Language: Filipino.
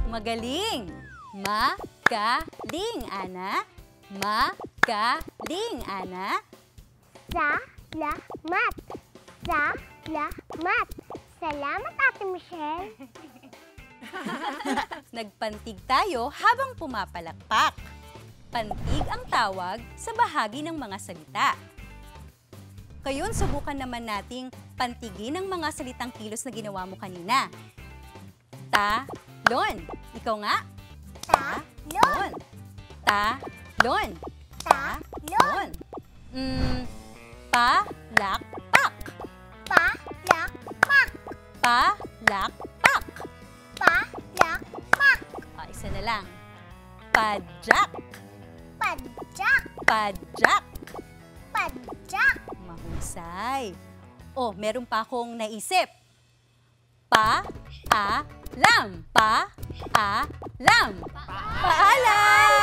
Magaling! Magaling, Ana. Magaling, Ana. Salamat. Salamat. Salamat, Ate Michelle. Nagpantig tayo habang pumapalakpak. Pantig ang tawag sa bahagi ng mga salita. Ngayon, subukan naman nating pantigin ang mga salitang kilos na ginawa mo kanina. Talon. Ikaw nga. Talon. Talon. Talon. Palakpak. Palakpak. Palakpak. Palakpak. Isa na lang. Padyak. Padyak. Padyak. Padyak. Mahusay. Oh, meron pa akong naisip. Paalam. Paalam. Paalam.